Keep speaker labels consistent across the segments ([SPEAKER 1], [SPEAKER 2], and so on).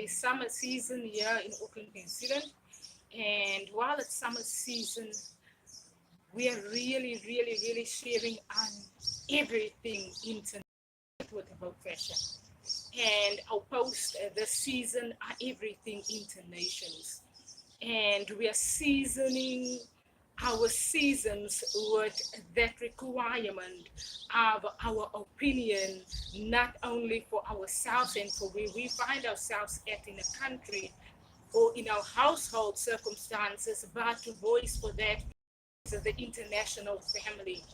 [SPEAKER 1] summer season here in Auckland, New Zealand. And while it's summer season, we are really sharing on everything internet with AWOKH Fashion. And our posts this season are everything internations. And we are seasoning our seasons with that requirement of our opinion, not only for ourselves and for where we find ourselves at in a country or in our household circumstances, but to voice for that of the international family.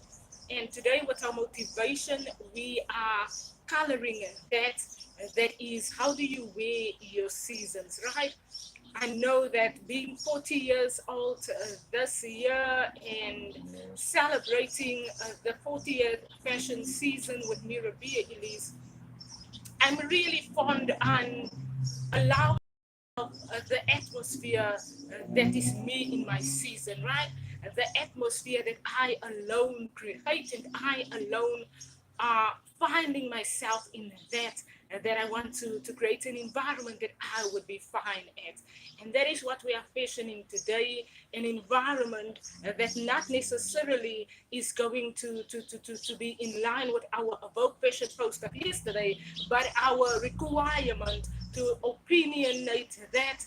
[SPEAKER 1] And today with our motivation, we are coloring that is, how do you wear your seasons, right? I know that being 40 years old this year and celebrating the 40th fashion season with me, Ribea, Elise, I'm really fond on allowing the atmosphere that is me in my season, right? The atmosphere that I alone create and I alone are finding myself in that I want to create an environment that I would be fine at. And that is what we are fashioning today, an environment that not necessarily is going to be in line with our AWOKH fashion post of yesterday, but our requirement to opinionate that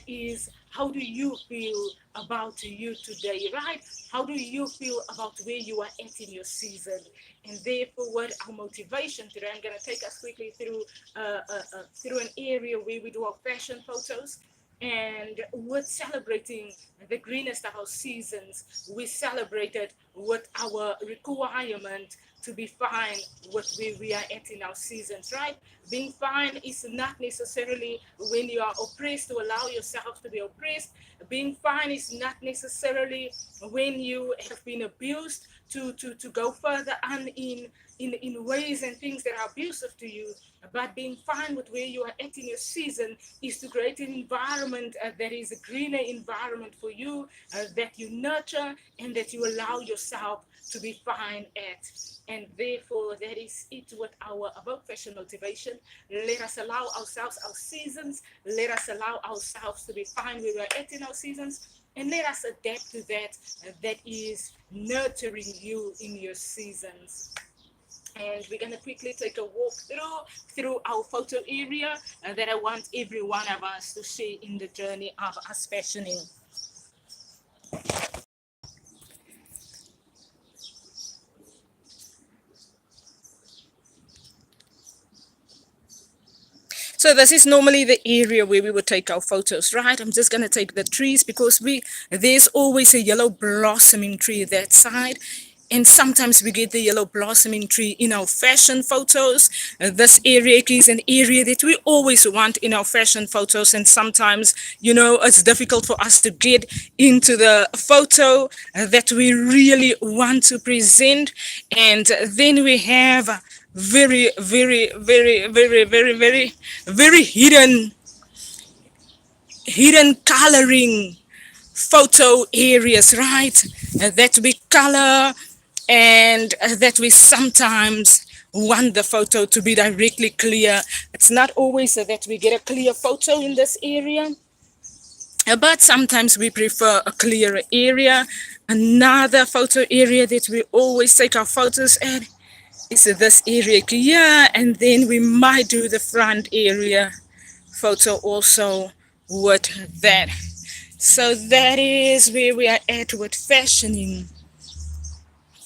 [SPEAKER 1] is, how do you feel about you today, right? How do you feel about where you are at in your season? And therefore, what our motivation today, I'm going to take us quickly through an area where we do our fashion photos. And we're celebrating the greenest of our seasons. We celebrated with our requirement to be fine with where we are at in our seasons, right? Being fine is not necessarily when you are oppressed to allow yourself to be oppressed. Being fine is not necessarily when you have been abused to go further on in ways and things that are abusive to you. But being fine with where you are at in your season is to create an environment that is a greener environment for you, that you nurture and that you allow yourself to be fine at. And therefore, that is it with our AWOKH fashion motivation. Let us allow ourselves our seasons. Let us allow ourselves to be fine where we are at in our seasons. And let us adapt to that is nurturing you in your seasons. And we're going to quickly take a walk through our photo area that I want every one of us to share in the journey of us fashioning. So this is normally the area where we would take our photos, right? I'm just going to take the trees because there's always a yellow blossoming tree that side. And sometimes we get the yellow blossoming tree in our fashion photos. This area is an area that we always want in our fashion photos. And sometimes, it's difficult for us to get into the photo that we really want to present. And then we have very hidden coloring photo areas, right? That we color and that we sometimes want the photo to be directly clear. It's not always that we get a clear photo in this area, but sometimes we prefer a clearer area. Another photo area that we always take our photos at is this area here, and then we might do the front area photo also with that. So that is where we are at with fashioning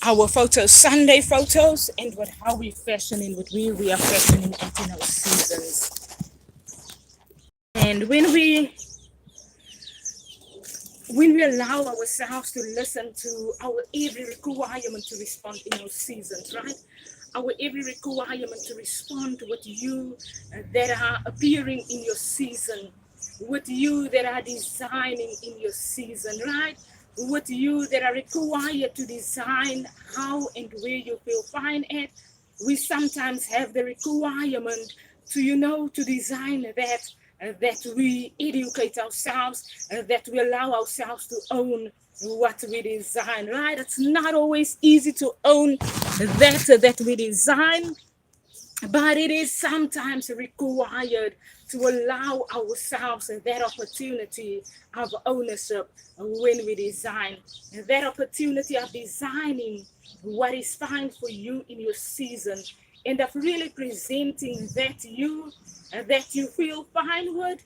[SPEAKER 1] our photos, Sunday photos, and with how we fashioning, with where we are fashioning at in our seasons. And when we allow ourselves to listen to our every requirement to respond in our seasons, right? Our every requirement to respond with you that are appearing in your season, with you that are designing in your season, right? With you that are required to design how and where you feel fine at. We sometimes have the requirement to design that we educate ourselves, that we allow ourselves to own what we design, right? It's not always easy to own that we design, but it is sometimes required to allow ourselves that opportunity of ownership when we design, that opportunity of designing what is fine for you in your season, and of really presenting that you feel fine with,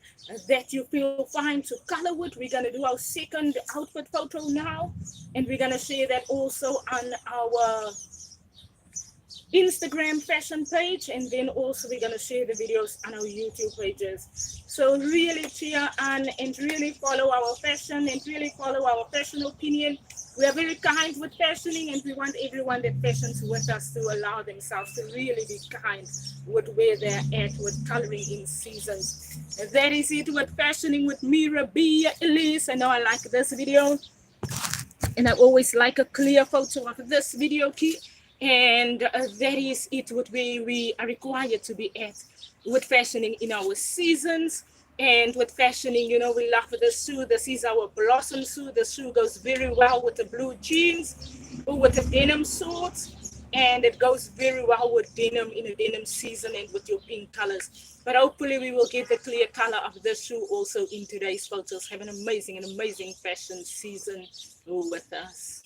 [SPEAKER 1] that you feel fine to color with. We're gonna do our second outfit photo now, and we're gonna share that also on our Instagram fashion page, and then also we're going to share the videos on our YouTube pages. So really cheer on and really follow our fashion and really follow our fashion opinion. We are very kind with fashioning, and we want everyone that fashions with us to allow themselves to really be kind with where they're at with coloring in seasons. And that is it with fashioning with me, Ribea, Elise. I know I like this video, and I always like a clear photo of this video key. And that is it what we are required to be at with fashioning in our seasons. And with fashioning, you know, we love the shoe. This is our blossom shoe. The shoe goes very well with the blue jeans or with the denim shorts, and it goes very well with denim in a denim season and with your pink colors. But hopefully we will get the clear color of this shoe also in today's photos. Have an amazing fashion season with us.